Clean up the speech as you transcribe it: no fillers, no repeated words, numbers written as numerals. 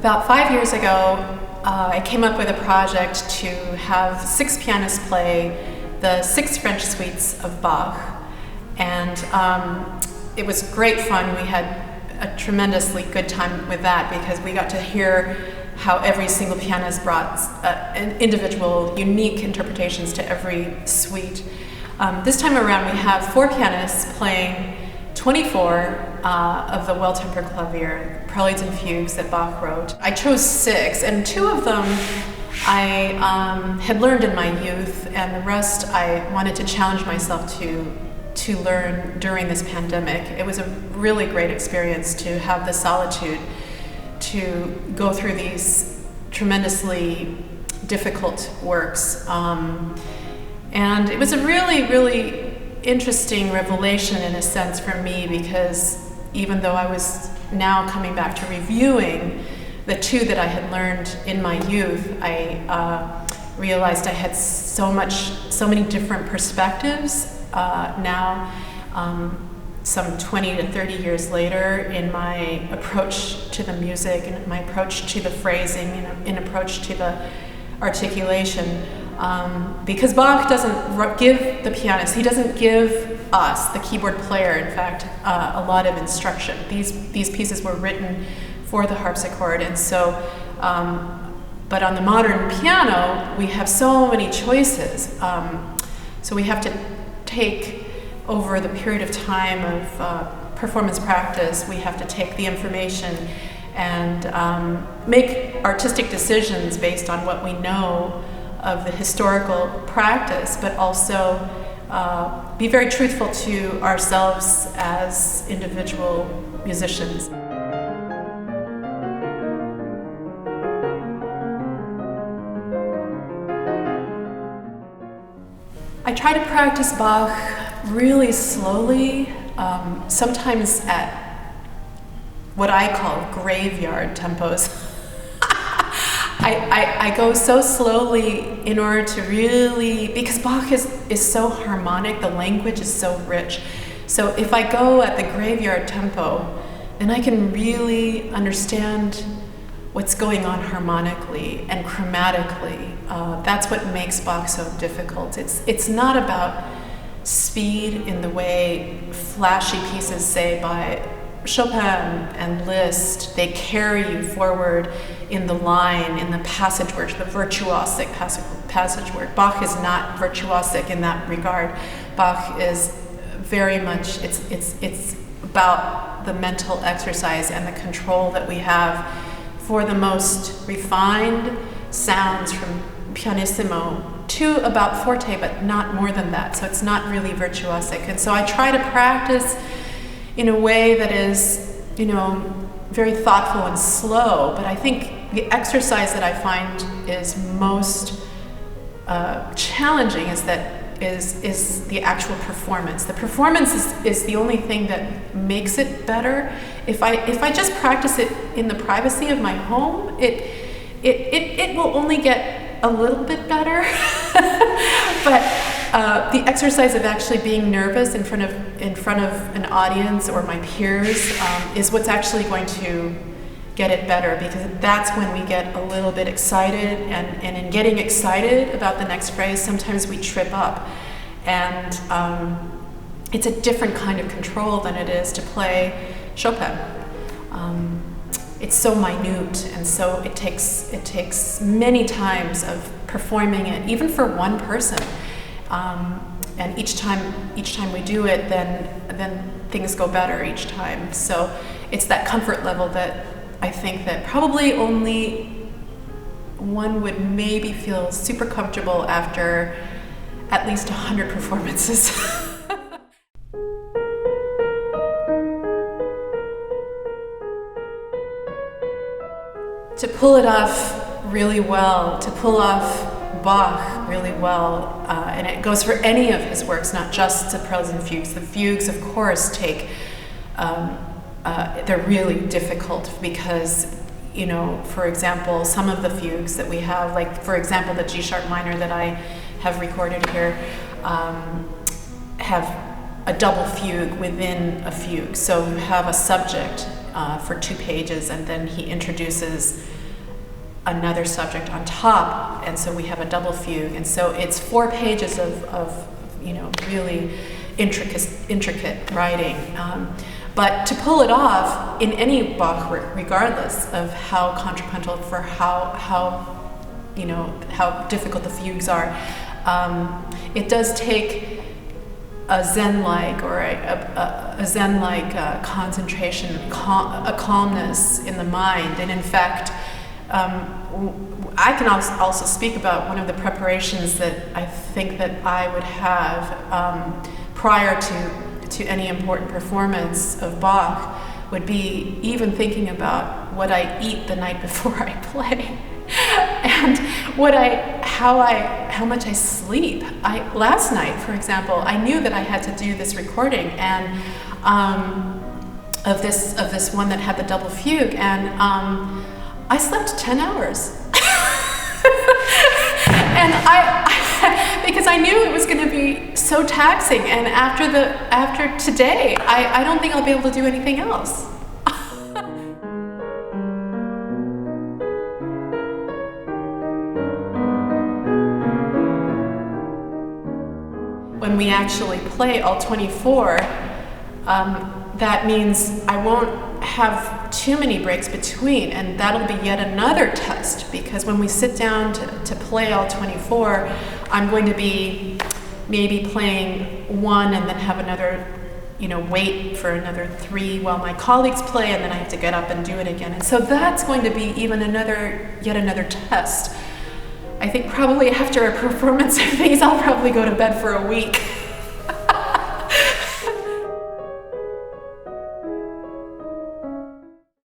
About 5 years ago, I came up with a project to have 6 pianists play the 6 French suites of Bach. And it was great fun. We had a tremendously good time with that because we got to hear how every single pianist brought individual, unique interpretations to every suite. This time around, we have 4 pianists playing 24 of the well-tempered Clavier, preludes and fugues that Bach wrote. I chose 6, and 2 of them I had learned in my youth, and the rest I wanted to challenge myself to learn during this pandemic. It was a really great experience to have the solitude to go through these tremendously difficult works. And it was a really, really interesting revelation in a sense for me, because even though I was now coming back to reviewing the 2 that I had learned in my youth, I realized I had so many different perspectives now, some 20 to 30 years later, in my approach to the music, and my approach to the phrasing, and in approach to the articulation. Because Bach doesn't give the pianist, he doesn't give us, the keyboard player, in fact, a lot of instruction. These pieces were written for the harpsichord, and so, but on the modern piano, we have so many choices. So we have to take, over the period of time of performance practice, we have to take the information and make artistic decisions based on what we know of the historical practice, but also be very truthful to ourselves as individual musicians. I try to practice Bach really slowly, sometimes at what I call graveyard tempos. I go so slowly in order to really, because Bach is so harmonic, the language is so rich. So if I go at the graveyard tempo, then I can really understand what's going on harmonically and chromatically. That's what makes Bach so difficult. It's not about speed in the way flashy pieces, say, by Chopin and Liszt. They carry you forward in the line, in the passage work, the virtuosic passage work. Bach is not virtuosic in that regard. Bach is very much, it's about the mental exercise and the control that we have for the most refined sounds, from pianissimo to about forte, but not more than that. So it's not really virtuosic. And so I try to practice in a way that is, very thoughtful and slow. But I think the exercise that I find is most challenging is the actual performance. The performance is the only thing that makes it better. If I just practice it in the privacy of my home, it will only get a little bit better. But the exercise of actually being nervous in front of an audience or my peers is what's actually going to get it better, because that's when we get a little bit excited, and in getting excited about the next phrase, sometimes we trip up. And it's a different kind of control than it is to play Chopin. It's so minute, and so it takes many times of performing it, even for one person. And each time we do it, then things go better each time. So it's that comfort level that I think that probably only one would maybe feel super comfortable after at least 100 performances. To pull it off really well, to pull off Bach really well, and it goes for any of his works, not just the preludes and fugues. The fugues, of course, they're really difficult because, for example, some of the fugues that we have, like, for example, the G sharp minor that I have recorded here, have a double fugue within a fugue. So you have a subject for 2 pages, and then he introduces another subject on top, and so we have a double fugue, and so it's 4 pages of really intricate writing. But to pull it off in any Bach, regardless of how contrapuntal, for how difficult the fugues are, it does take a Zen-like or a Zen-like concentration, a calmness in the mind. And in fact, I can also speak about one of the preparations that I think that I would have prior to any important performance of Bach, would be even thinking about what I eat the night before I play. And how much I sleep. Last night, for example, I knew that I had to do this recording and of this one that had the double fugue, and I slept 10 hours. And because I knew it was going to be so taxing, and after today, I don't think I'll be able to do anything else. When we actually play all 24, that means I won't have too many breaks between, and that'll be yet another test, because when we sit down to play all 24, I'm going to be maybe playing one and then have another, wait for another 3 while my colleagues play, and then I have to get up and do it again. And so that's going to be even yet another test. I think probably after a performance of these, I'll probably go to bed for a week.